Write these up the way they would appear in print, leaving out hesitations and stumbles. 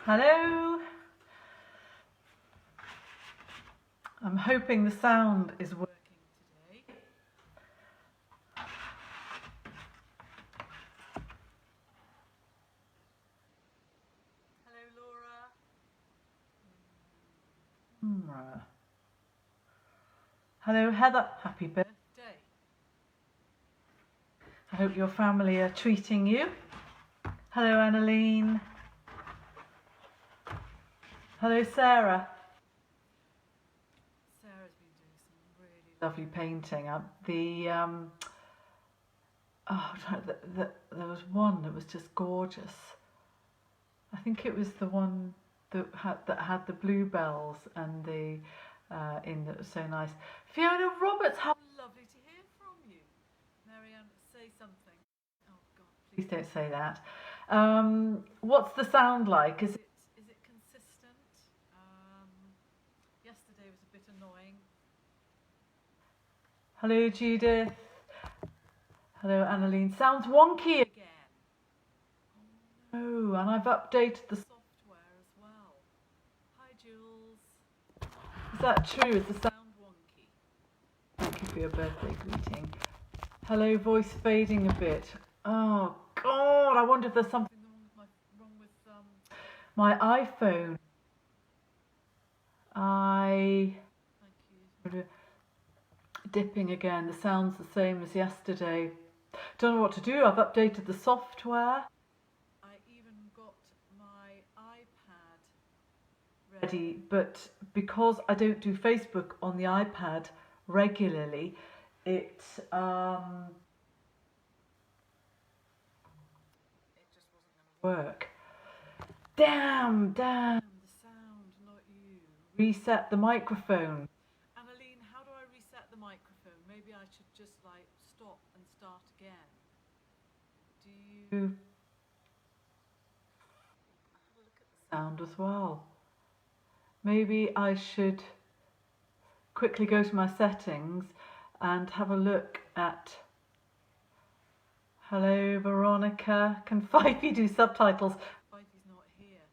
Hello. I'm hoping the sound is working today. Hello, Laura. Hello, Heather. Happy birthday. I hope your family are treating you. Hello, Annaline. Hello, Sarah. Sarah's been doing some really lovely painting. There was one that was just gorgeous. I think it was the one that had the bluebells and the that was so nice. Fiona Roberts, how lovely to hear from you. Marianne, say something. Oh God, please don't say that. What's the sound like? Is it consistent? Yesterday was a bit annoying. Hello, Judith. Hello, Annaline. Sounds wonky again. Oh, and I've updated the software as well. Hi, Jules. Is that true? Is the sound wonky? Thank you for your birthday greeting. Hello, voice fading a bit. Oh God, I wonder if there's something wrong with my iPhone. Thank you. Dipping again. The sound's the same as yesterday. Don't know what to do. I've updated the software. I even got my iPad ready, but because I don't do Facebook on the iPad regularly, it just wasn't going to work. Damn, the sound, not you. Reset the microphone. Annaline, how do I reset the microphone? Maybe I should just like stop and start again. Do you have a look at the sound as well? Maybe I should quickly go to my settings and have a look at. Hello, Veronica. Can Fifey do subtitles? Fifey's not here.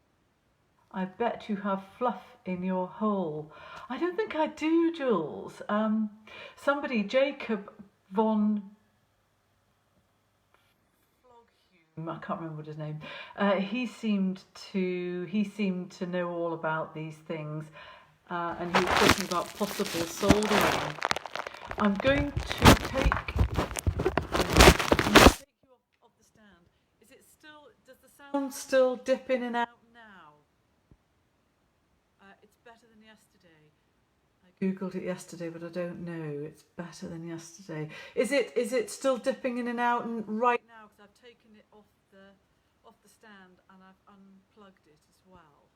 I bet you have fluff in your hole. I don't think I do, Jules. Somebody, Jacob von Floghume, I can't remember what his name. He seemed to know all about these things, and he was talking about possible soldering. I'm going to take you off the stand. Is it still? Does the sound still dip in and out now? It's better than yesterday. I googled it yesterday, but I don't know. It's better than yesterday. Is it still dipping in and out right now? Because I've taken it off the stand and I've unplugged it as well.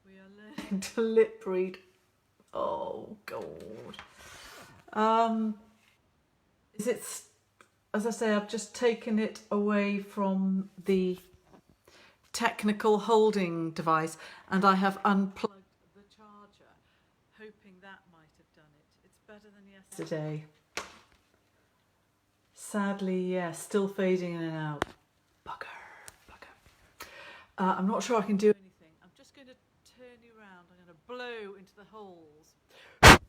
We are learning to lip read. Oh God. Is it? As I say, I've just taken it away from the technical holding device and I have unplugged the charger, hoping that might have done it. It's better than yesterday. Sadly, yes, still fading in and out. Bugger. I'm not sure I can do anything. I'm just going to turn you around. I'm going to blow into the holes. I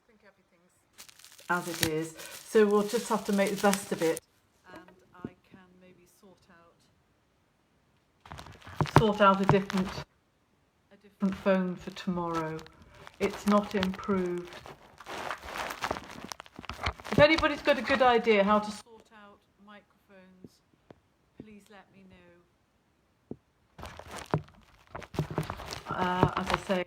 think everything's as it is. So we'll just have to make the best of it. And I can maybe sort out a different phone for tomorrow. It's not improved. If anybody's got a good idea how to sort out microphones, please let me know. As I say,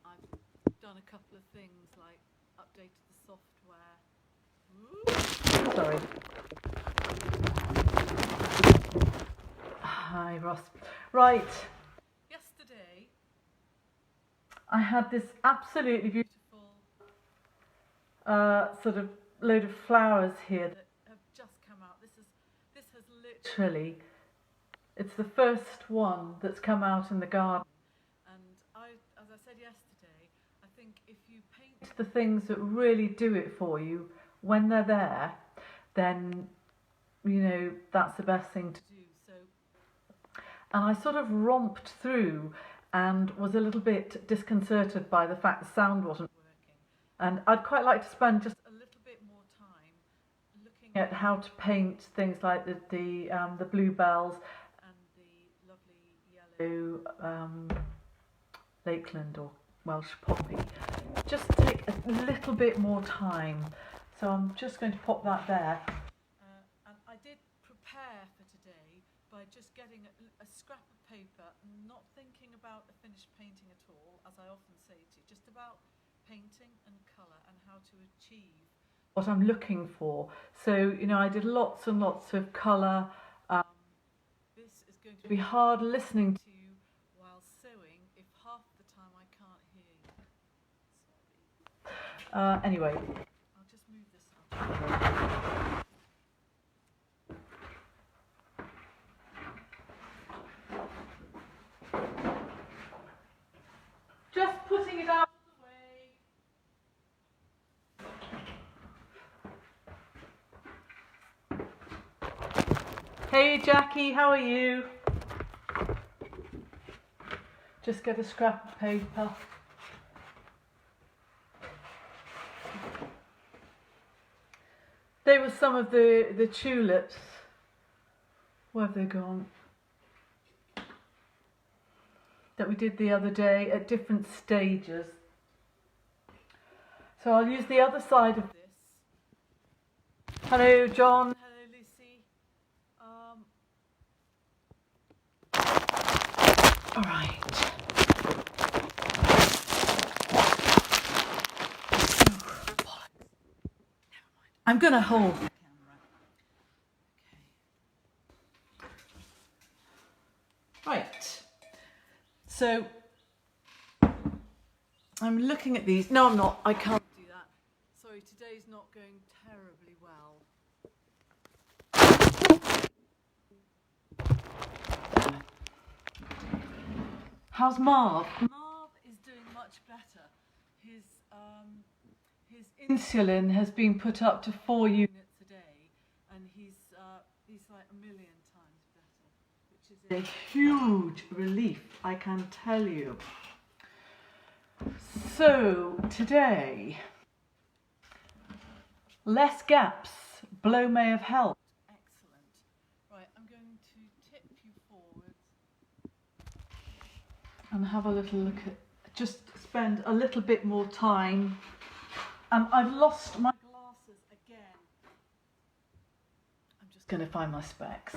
I've done a couple of things like updated the software. Ooh, sorry. Hi, Ross. Right. Yesterday, I had this absolutely beautiful sort of load of flowers here that have just come out. This has literally, it's the first one that's come out in the garden. And as I said yesterday, I think if you paint the things that really do it for you when they're there, then you know, that's the best thing to do. So, and I sort of romped through and was a little bit disconcerted by the fact the sound wasn't working. And I'd quite like to spend just a little bit more time looking at how to paint things like the bluebells and the lovely yellow Lakeland or Welsh poppy. Just take a little bit more time. So I'm just going to pop that there. And I did prepare for today by just getting a scrap of paper and not thinking about a finished painting at all, as I often say to you, just about painting and colour and how to achieve what I'm looking for. So, you know, I did lots and lots of colour. This is going to be hard listening to you while sewing if half the time I can't hear you. Sorry. Anyway, I'll just move this up. Just putting it out of the way. Hey Jackie, how are you? Just get a scrap of paper. There were some of the tulips. Where have they gone? That we did the other day at different stages. So I'll use the other side of this. Hello John, hello Lucy. All right. I'm going to hold the camera. Okay. Right. So I'm looking at these. No, I'm not. I can't do that. Sorry, today's not going terribly well. How's Marv? Marv is doing much better. His insulin has been put up to 4 units a day, and he's like a million times better, which is a huge relief, I can tell you. So today, less gaps. Blow may have helped. Excellent. Right, I'm going to tip you forward and have a little look at, just spend a little bit more time. I've lost my glasses again. I'm just going to find my specs.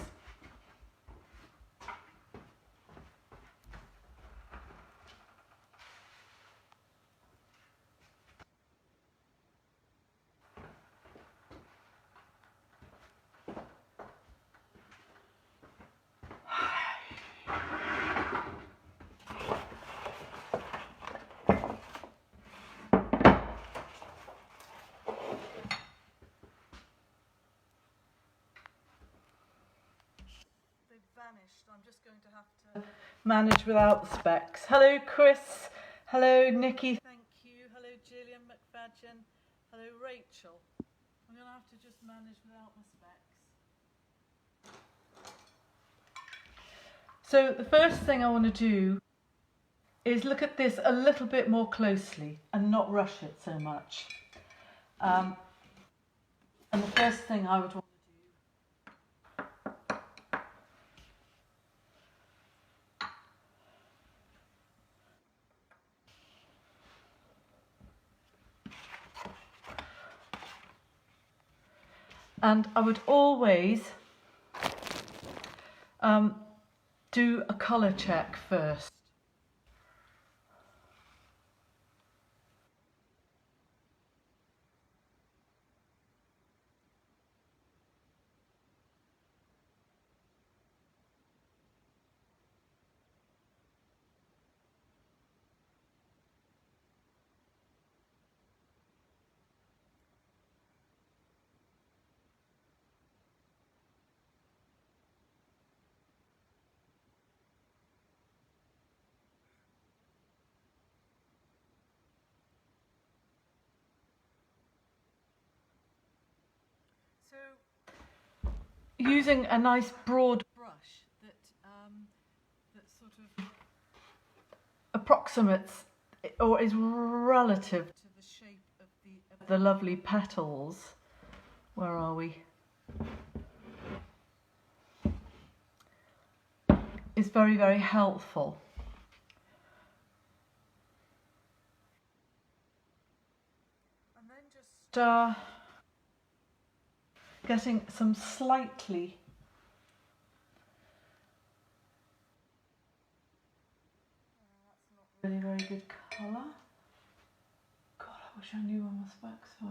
Vanished. I'm just going to have to manage without the specs. Hello Chris, hello Nikki, thank you, hello Gillian McFadgen, hello Rachel. I'm going to have to just manage without my specs. So the first thing I want to do is look at this a little bit more closely and not rush it so much. And the first thing I would want and I would always do a colour check first. using a nice broad brush that sort of approximates or is relative to the shape of the lovely petals. Where are we? Is very, very helpful. And then just getting some slightly really very good colour. God, I wish I knew where my specs were.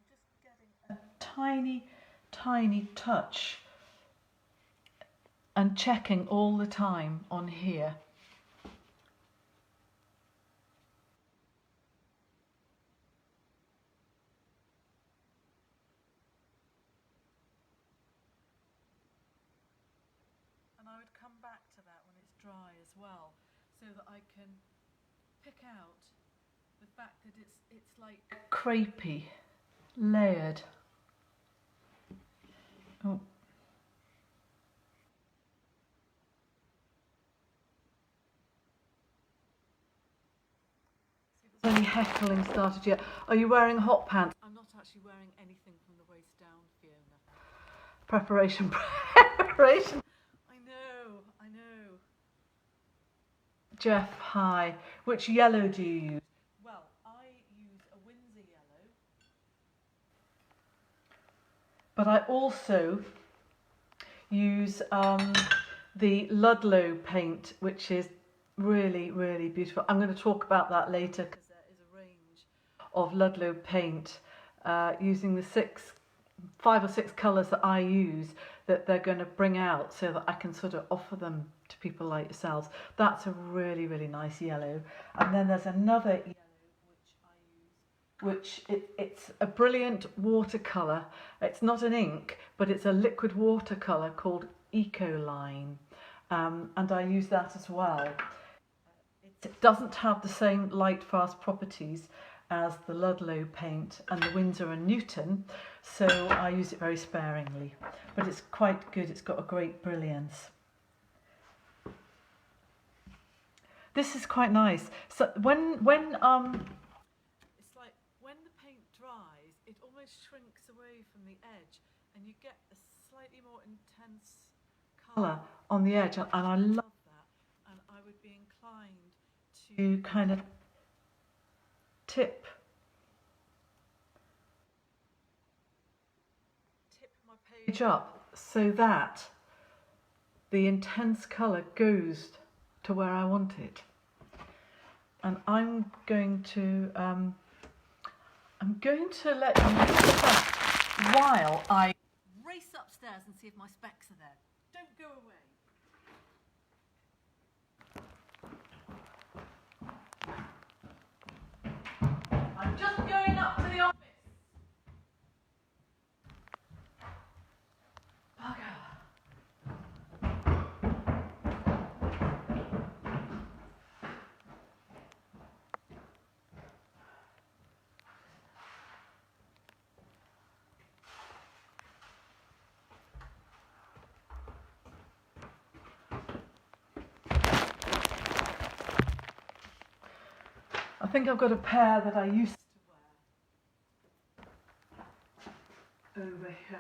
Just getting a tiny, tiny touch and checking all the time on here. And I would come back to that when it's dry as well, so that I can pick out the fact that it's like crepey, layered. Oh. There's only heckling started yet. Are you wearing hot pants? I'm not actually wearing anything from the waist down, Fiona. Preparation. I know. Jeff, hi. Which yellow do you use? Well, I use a Windsor yellow. But I also use the Ludlow paint, which is really, really beautiful. I'm going to talk about that later because there is a range of Ludlow paint using the 5 or 6 colours that I use that they're going to bring out so that I can sort of offer them to people like yourselves. That's a really, really nice yellow. And then there's another yellow which I use, it's a brilliant watercolour. It's not an ink, but it's a liquid watercolour called Ecoline. And I use that as well. It doesn't have the same light fast properties as the Ludlow paint and the Winsor and Newton, so I use it very sparingly, but it's quite good. It's got a great brilliance. This is quite nice. So when it's like when the paint dries, it almost shrinks away from the edge and you get a slightly more intense colour on the edge, and I love that, and I would be inclined to kind of tip my page up so that the intense colour goes to where I want it. And I'm going to let you sit up while I race upstairs and see if my specs are there. Don't go away. I'm just going up to the office. Bugger. I think I've got a pair that I used to wear over here.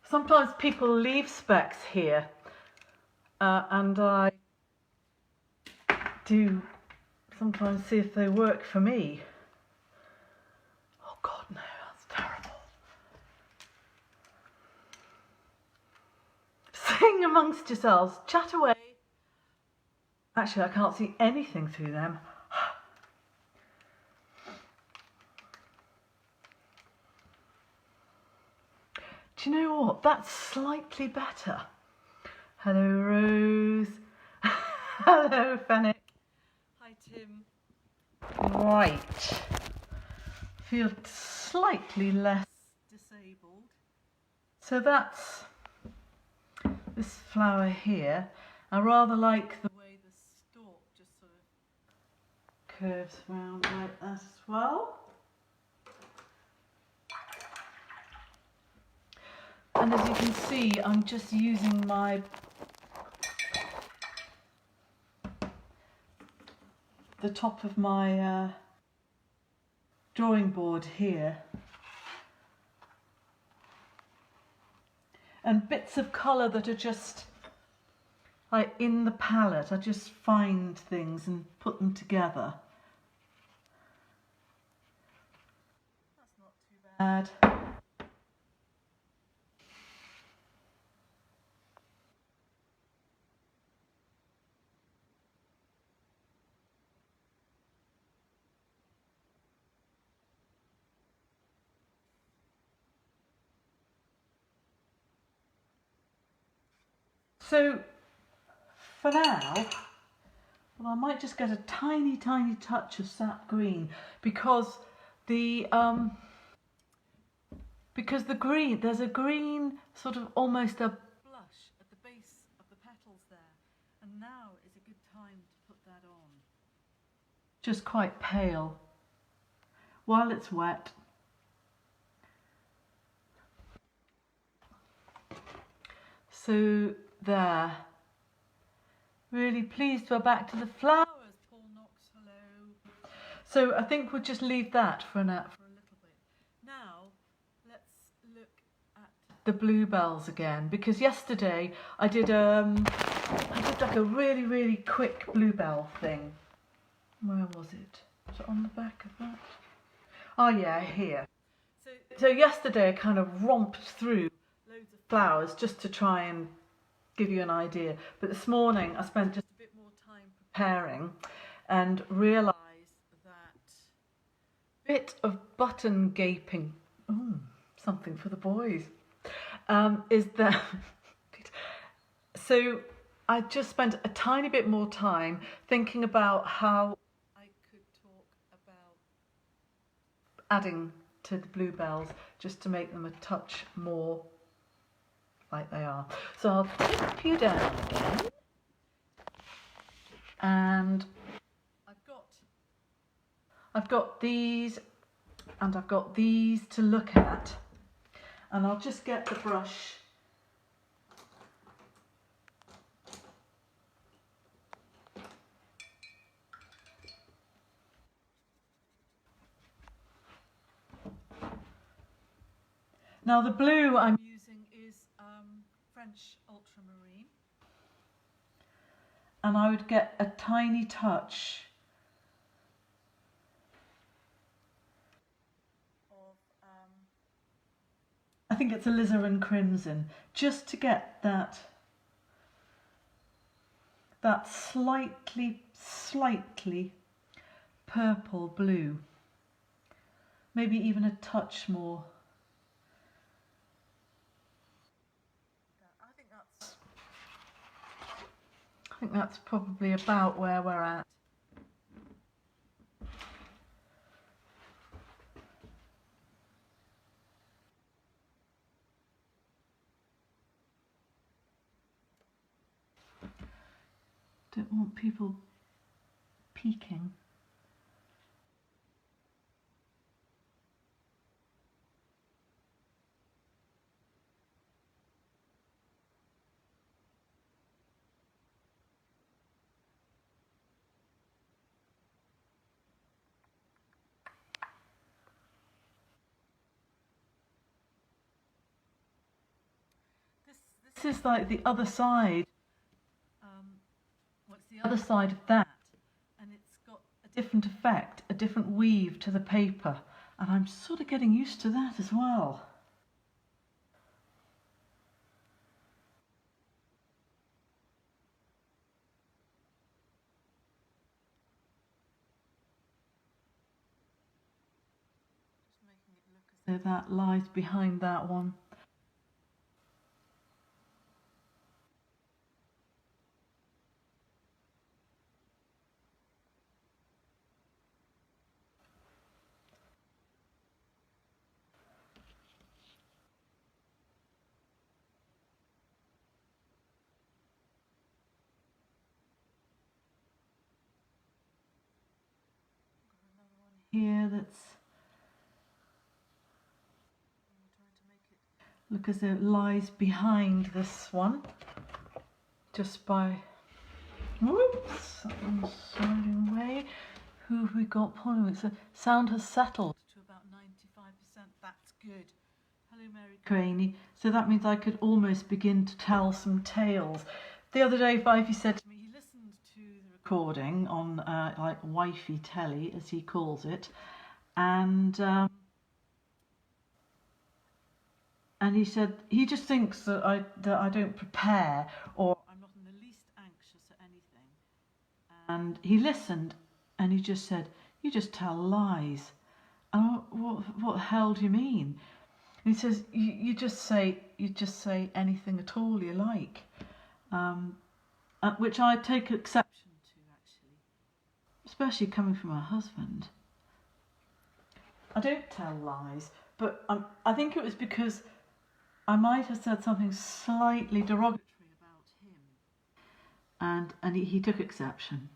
Sometimes people leave specs here, and I do sometimes see if they work for me. Oh God, no, that's terrible. Sing amongst yourselves, chat away. Actually, I can't see anything through them. Do you know what? That's slightly better. Hello, Rose. Hello, Fennec. Hi, Tim. Right. Feel slightly less disabled. So that's this flower here. I rather like the way the stalk just sort of curves around like that as well. And as you can see, I'm just using the top of my drawing board here, and bits of colour that are just like in the palette. I just find things and put them together. That's not too bad. So for now, well, I might just get a tiny touch of sap green because the green, there's a green sort of almost a blush at the base of the petals there, and now is a good time to put that on. Just quite pale while it's wet. So there. Really pleased we're back to the flowers. Paul Knox, hello. So I think we'll just leave that for a little bit. Now let's look at the bluebells again, because yesterday I did like a really quick bluebell thing. Where was it? Was it on the back of that? Oh yeah, here. So yesterday I kind of romped through loads of flowers just to try and give you an idea, but this morning I spent just a bit more time preparing and realised that bit of button gaping, something for the boys, is that so I just spent a tiny bit more time thinking about how I could talk about adding to the bluebells just to make them a touch more like they are. So I'll flip you down again, and I've got these and I've got these to look at, and I'll just get the brush . Now the blue I'm using is French ultramarine, and I would get a tiny touch of I think it's alizarin crimson, just to get that slightly purple blue, maybe even a touch more. I think that's probably about where we're at. Don't want people peeking. This is like the other side. What's the other side of that? And it's got a different effect, a different weave to the paper, and I'm sort of getting used to that as well. Just making it look as though that lies behind that one. here that's look as though it lies behind this one, just by, whoops, something's sliding away. Who have we got pulling? It's sound has settled to about 95%. That's good. Hello, Mary Craney. So that means I could almost begin to tell some tales. The other day, Fifey said to me he listened to the recording on like wifey telly, as he calls it, and he said he just thinks that I don't prepare, or I'm not in the least anxious at anything. And he listened, and he just said, "You just tell lies." And what the hell do you mean? And he says, "You just say anything at all you like," which I take exception to, actually, especially coming from my husband. I don't tell lies, but I think it was because I might have said something slightly derogatory about him, and he took exception.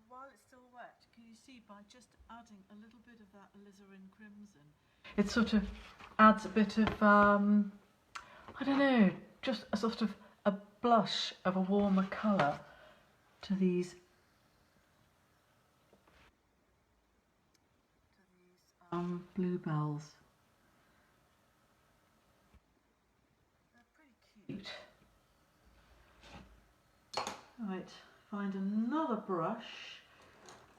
While it's still wet, can you see by just adding a little bit of that alizarin crimson, it sort of adds a bit of I don't know, just a sort of a blush of a warmer colour to these bluebells. They're pretty cute. Right, find another brush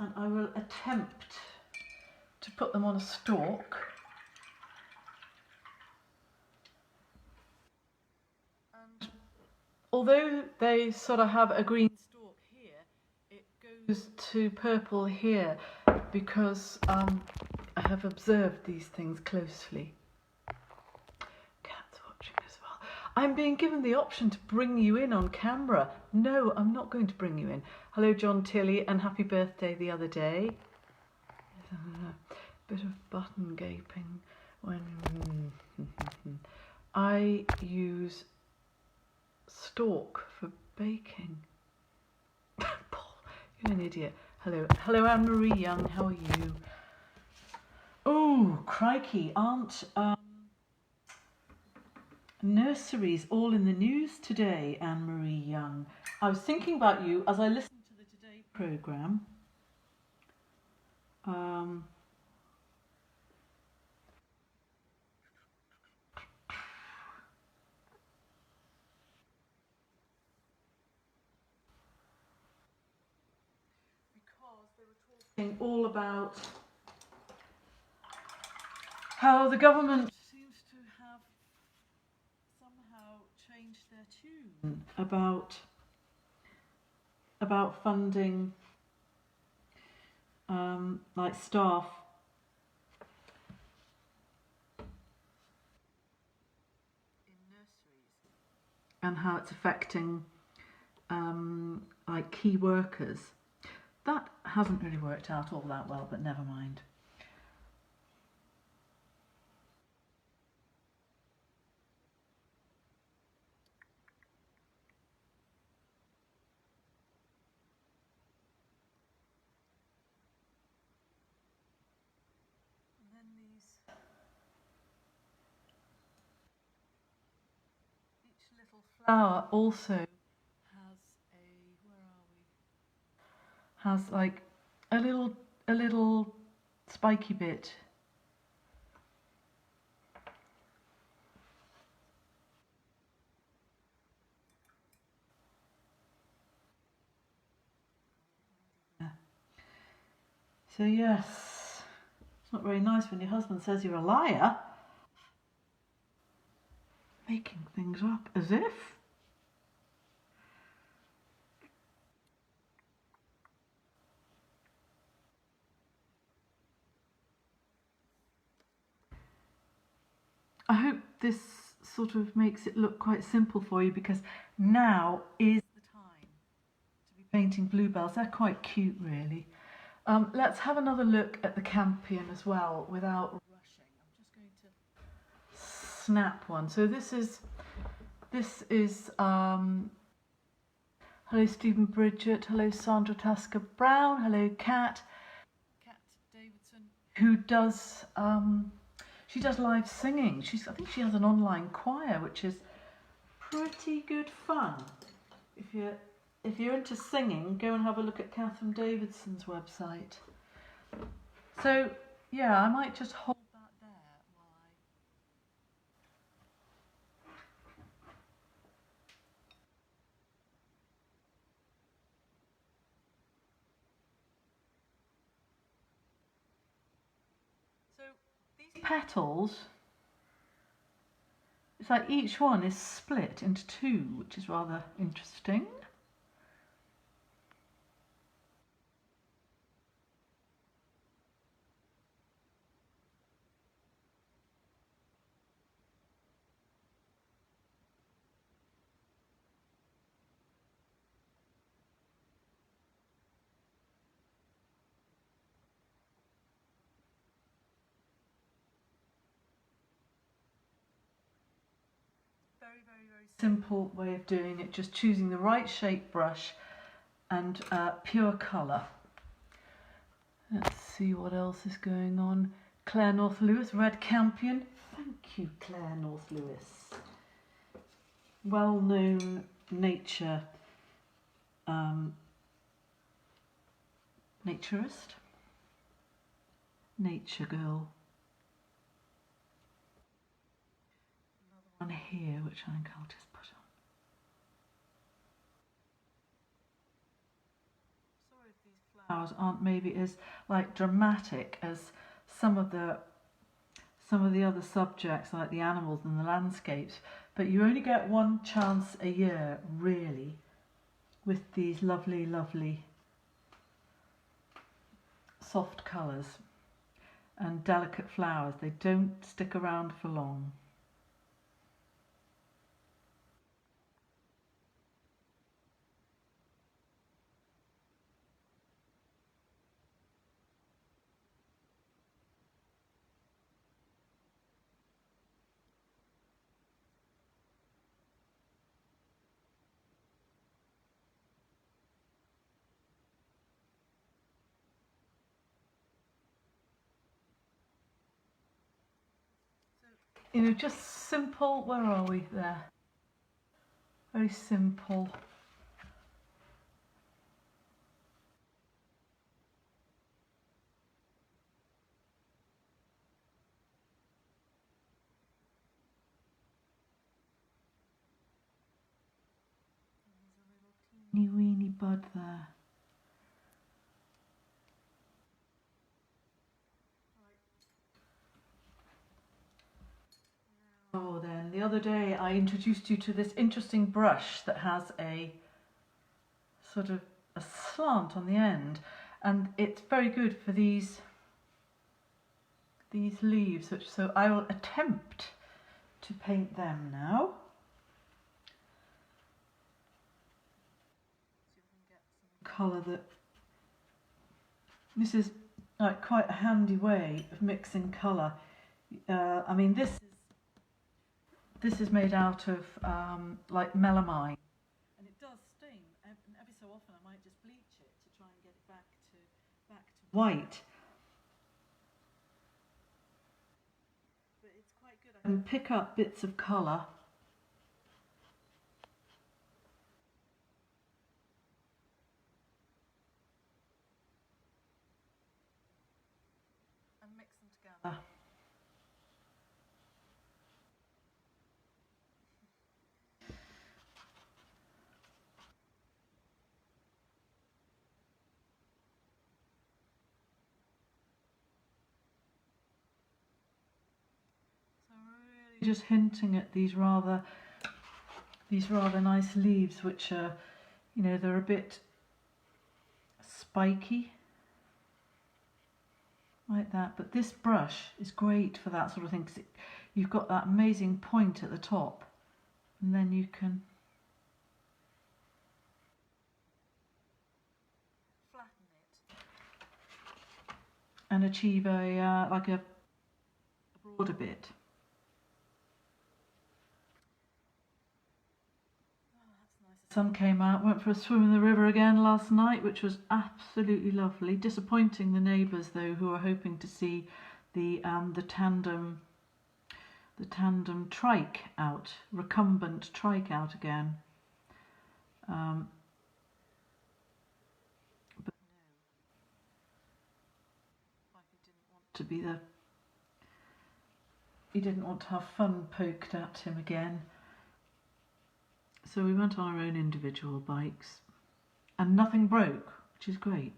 and I will attempt to put them on a stalk. And although they sort of have a green stalk here, it goes to purple here because I have observed these things closely. Cat's watching as well. I'm being given the option to bring you in on camera. No, I'm not going to bring you in. Hello, John Tilley, and happy birthday the other day. A bit of button gaping when I use stalk for baking. Paul, you're an idiot. Hello, Anne-Marie Young. How are you? Oh, crikey! Aren't nurseries all in the news today, Anne-Marie Young? I was thinking about you as I listened to the Today programme. Because they were talking all about how the government seems to have somehow changed their tune about funding like staff in nurseries and how it's affecting like key workers. That hasn't really worked out all that well, but never mind. And then each little flower also has has like a little spiky bit. So yes, it's not very nice when your husband says you're a liar. Making things up as if. I hope this sort of makes it look quite simple for you, because now is the time to be painting bluebells. They're quite cute, really. Let's have another look at the campion as well without rushing. I'm just going to snap one. So this is a Hello Stephen Bridget, hello Sandra Tasker Brown, hello Kat Davidson, who does she does live singing. I think she has an online choir, which is pretty good fun. If you're into singing, go and have a look at Catherine Davidson's website. So yeah, I might just hold that there while I. So these petals, it's like each one is split into two, which is rather interesting. Very simple way of doing it, just choosing the right shape brush and pure colour. Let's see what else is going on. Claire North Lewis, Red Campion. Thank you, Claire North Lewis. Well-known nature naturist, nature girl. Another one here, which I think I'll just put on. Sorry if these flowers aren't maybe as like dramatic as some of the other subjects, like the animals and the landscapes, but you only get one chance a year, really, with these lovely, lovely soft colours and delicate flowers. They don't stick around for long. You know, just simple, where are we there? Very simple. Teeny weeny bud there. Oh, then the other day I introduced you to this interesting brush that has a sort of a slant on the end, and it's very good for these leaves, so I will attempt to paint them now. See if I can get some colour that. This is like quite a handy way of mixing colour. I mean, this is made out of like melamine, and it does stain. And every so often, I might just bleach it to try and get it back to white. But it's quite good. I can pick up bits of colour. And mix them together. So really just hinting at these rather nice leaves, which are, you know, they're a bit spiky like that, but this brush is great for that sort of thing, because you've got that amazing point at the top, and then you can flatten it and achieve a like a broader bit. sun came out. Went for a swim in the river again last night, which was absolutely lovely. Disappointing the neighbours though, who are hoping to see the tandem trike out, recumbent trike out again. But no, like he didn't want to have fun poked at him again. So we went on our own individual bikes and nothing broke, which is great.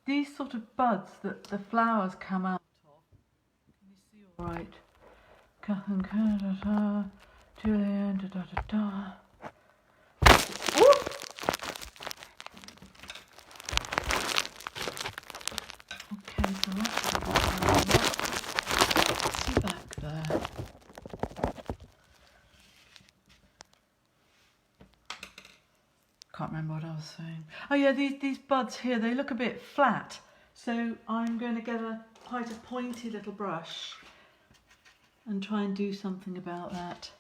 These sort of buds that the flowers come out of. Can you see all right? Catherine, Julian, da da da da. Okay, so let's see back there. Can't remember what I was saying. Oh yeah, these buds here, they look a bit flat. So I'm going to get quite a pointy little brush and try and do something about that.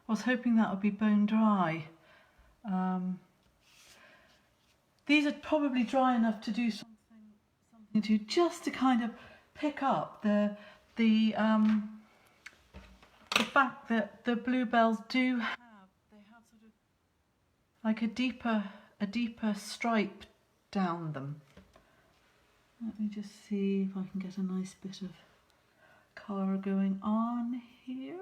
I was hoping that would be bone dry. These are probably dry enough to do something to, just to kind of pick up the fact that the bluebells do have sort of like a deeper stripe down them. Let me just see if I can get a nice bit of colour going on here.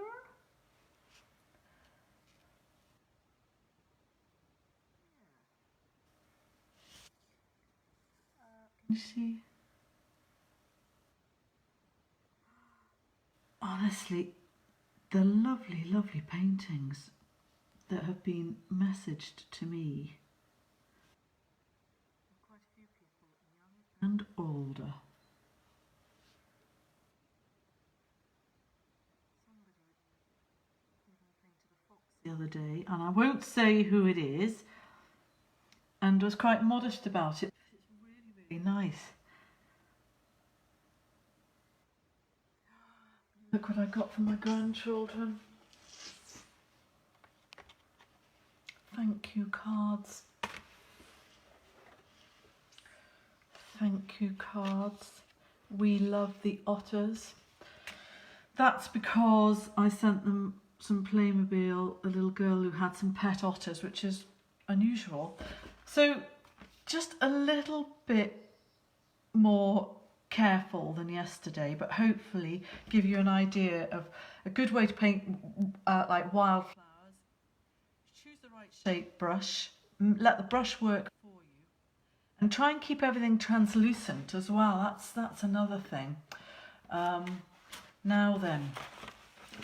Can you see? Honestly, the lovely, lovely paintings that have been messaged to me. Quite a few people, young and older. The other day, and I won't say who it is, and was quite modest about it. It's really, really nice. Look what I got for my grandchildren. Thank you cards. Thank you cards. We love the otters. That's because I sent them some Playmobil, a little girl who had some pet otters, which is unusual. So just a little bit more careful than yesterday, but hopefully give you an idea of a good way to paint like wildflowers. Choose the right shape brush, let the brush work for you, and try and keep everything translucent as well. That's another thing. Now then,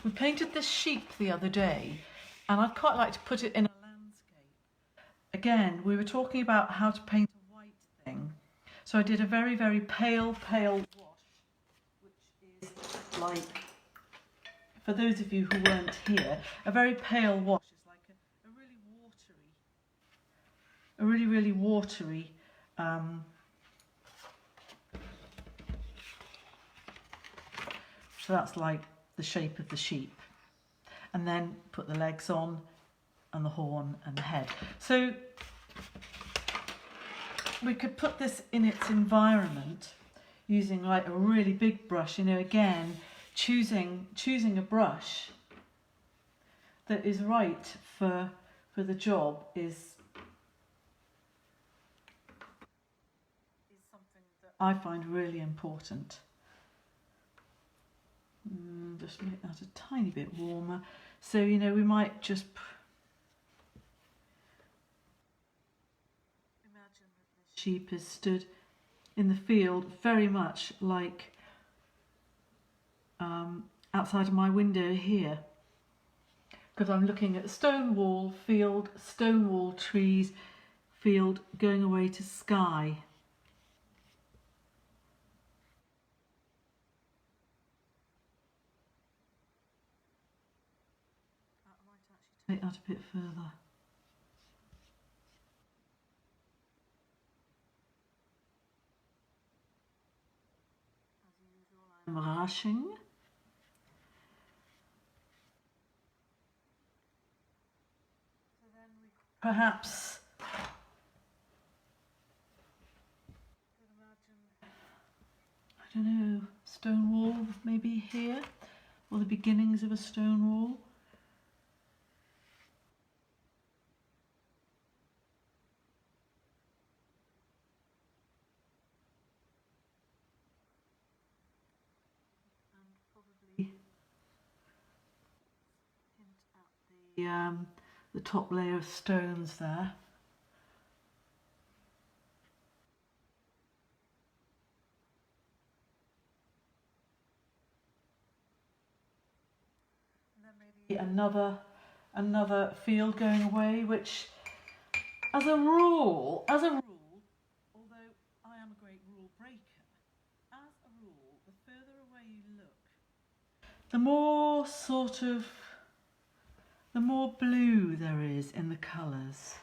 we painted this sheep the other day, and I'd quite like to put it in a landscape. Again, we were talking about how to paint a white thing. So I did a very, very pale wash, which is like, for those of you who weren't here, a very pale wash is like a really watery, so that's like the shape of the sheep. And then put the legs on and the horn and the head. So we could put this in its environment using like a really big brush, you know, again, choosing a brush that is right for the job is something that I find really important. Just make that a tiny bit warmer. So, you know, we might just imagine that the sheep is stood in the field very much like outside of my window here, because I'm looking at stone wall, field, stone wall, trees, field going away to sky. I might actually take that a bit further. As usual, I'm rushing. So then we perhaps could imagine, I don't know, stone wall maybe here, or the beginnings of a stone wall. And probably hint at the top layer of stones there. And then maybe another field going away, which as a rule, although I am a great rule breaker, as a rule, the further away you look, the more blue there is in the colours.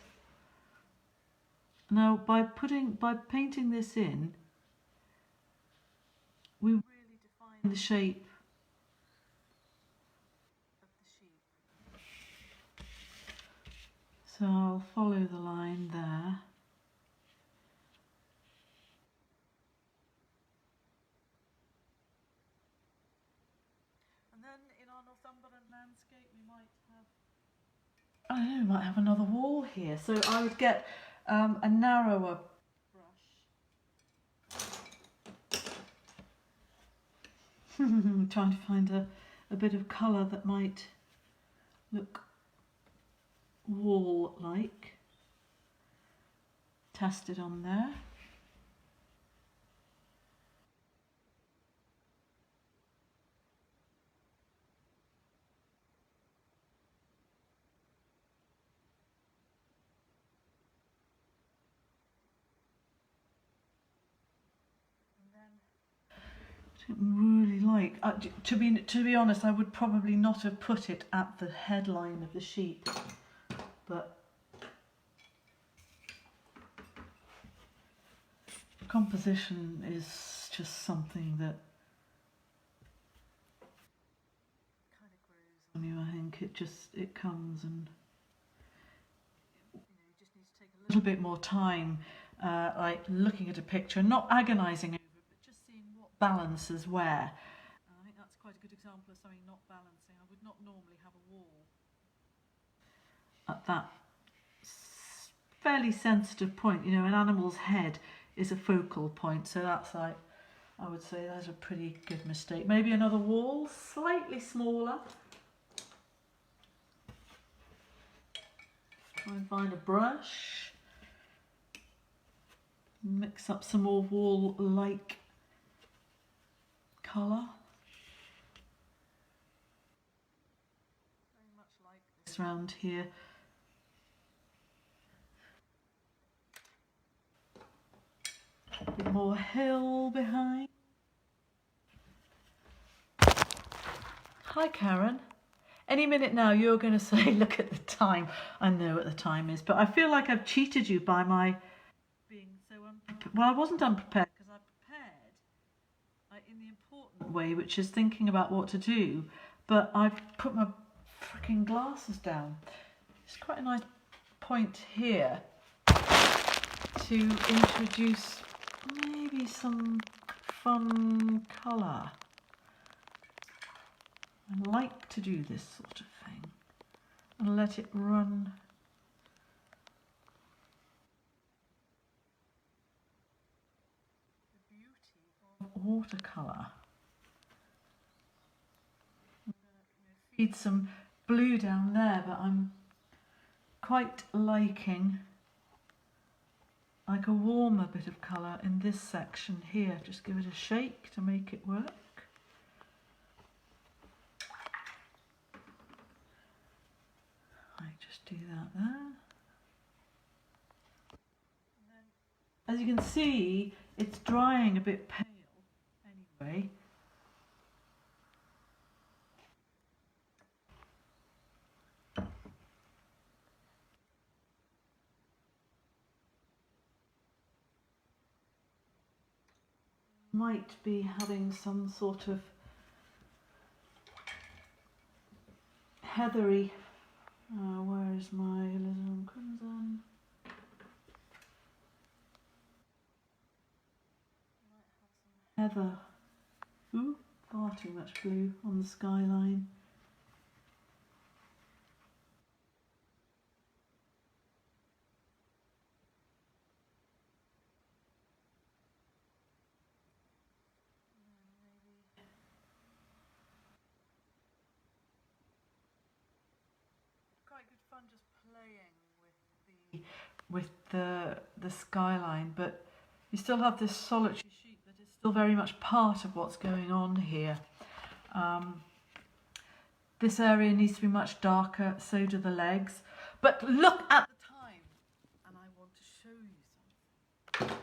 Now, by painting this in, we really define the shape of the sheep. So I'll follow the line there. And then in our Northumberland landscape, we might have another wall here. So I would get a narrower brush. Trying to find a bit of colour that might look wall-like. Test it on there. I don't really like. To be honest, I would probably not have put it at the headline of the sheep, but composition is just something that kind of grows on you. I think it comes, and you just need to take a little bit more time, like looking at a picture, not agonising over it, but just seeing what balances where. And I think that's quite a good example of something not balancing. I would not normally have a wall at that fairly sensitive point. You know, an animal's head is a focal point, so that's like, I would say that's a pretty good mistake. Maybe another wall, slightly smaller. Try and find a brush. Mix up some more wall-like colour. Very much like this round here. A bit more hill behind. Hi Karen. Any minute now you're going to say, look at the time. I know what the time is, but I feel like I've cheated you by my being so unprepared. Well, I wasn't unprepared because I prepared in the important way, which is thinking about what to do, but I've put my freaking glasses down. It's quite a nice point here to introduce maybe some fun colour. I like to do this sort of thing. and let it run. The beauty of watercolour. I'm going to feed some blue down there, but I'm quite liking like a warmer bit of colour in this section here. Just give it a shake to make it work. Just do that there. As you can see, it's drying a bit pale anyway. Might be having some sort of heathery. Where is my alizarin crimson? Heather. Ooh, far too much blue on the skyline. Quite good fun just playing with the skyline, but you still have this solitary sheep that is still very much part of what's going on here. This area needs to be much darker, so do the legs. But look at the time, and I want to show you something.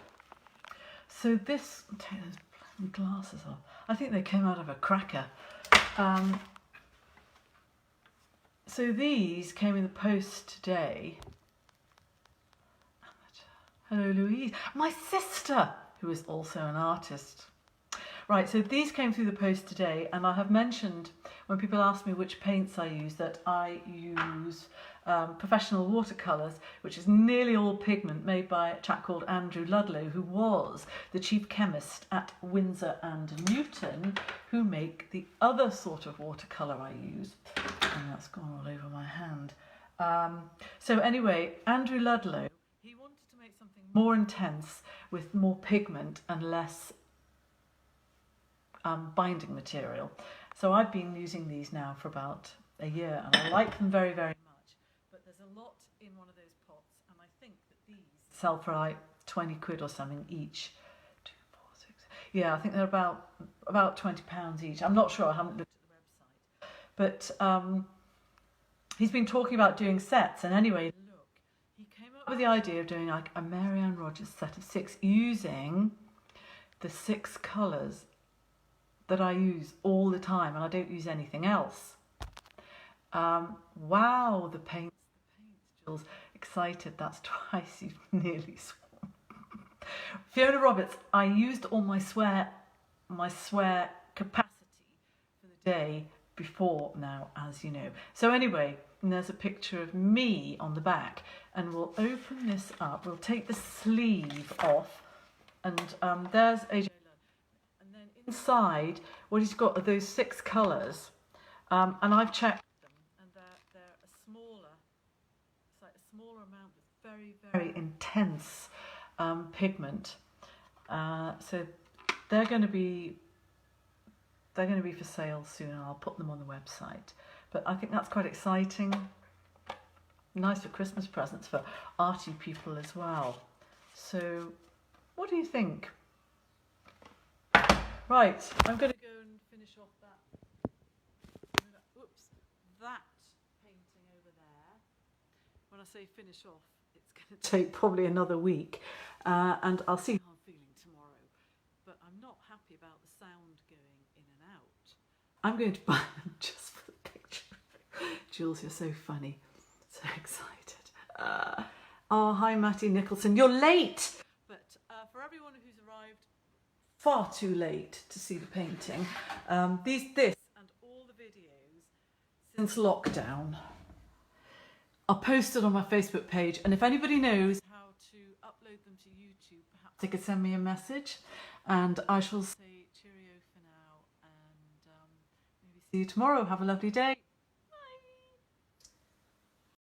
So this, take those bloody glasses off. I think they came out of a cracker. So these came in the post today. Hello, Louise. My sister, who is also an artist. Right, so these came through the post today, and I have mentioned when people ask me which paints I use that I use professional watercolours, which is nearly all pigment, made by a chap called Andrew Ludlow, who was the chief chemist at Winsor and Newton, who make the other sort of watercolour I use. And that's gone all over my hand. So anyway, Andrew Ludlow, he wanted to make something more intense with more pigment and less binding material. So I've been using these now for about a year, and I like them very, very much. But there's a lot in one of those pots, and I think that these sell for like 20 quid or something each. 2, 4, 6. Yeah, I think they're about £20 each. I'm not sure, I haven't looked at the website. But he's been talking about doing sets, and anyway, look, he came up with the idea of doing like a Marianne Rogers set of 6 using the 6 colours that I use all the time, and I don't use anything else. Wow, the paints, Jill's excited. That's twice you've nearly sworn. Fiona Roberts, I used all my swear capacity for the day before now, as you know. So anyway, and there's a picture of me on the back, and we'll open this up. We'll take the sleeve off, and there's AJ. Inside, what he's got are those 6 colours, and I've checked them, and they're a smaller, it's like a smaller amount with very, very intense pigment. So they're going to be for sale soon, and I'll put them on the website. But I think that's quite exciting. Nice for Christmas presents for arty people as well. So, what do you think? Right, I'm going to go and finish off that painting over there. When I say finish off, it's going to take probably another week, and I'll see how I'm feeling tomorrow. But I'm not happy about the sound going in and out. I'm going to buy them just for the picture. Jules, you're so funny. So excited. Oh, hi Matty Nicholson. You're late! But for everyone who's arrived far too late to see the painting, this and all the videos since lockdown are posted on my Facebook page, and if anybody knows how to upload them to YouTube, perhaps they could send me a message, and I shall say cheerio for now, and maybe see you tomorrow. Have a lovely day.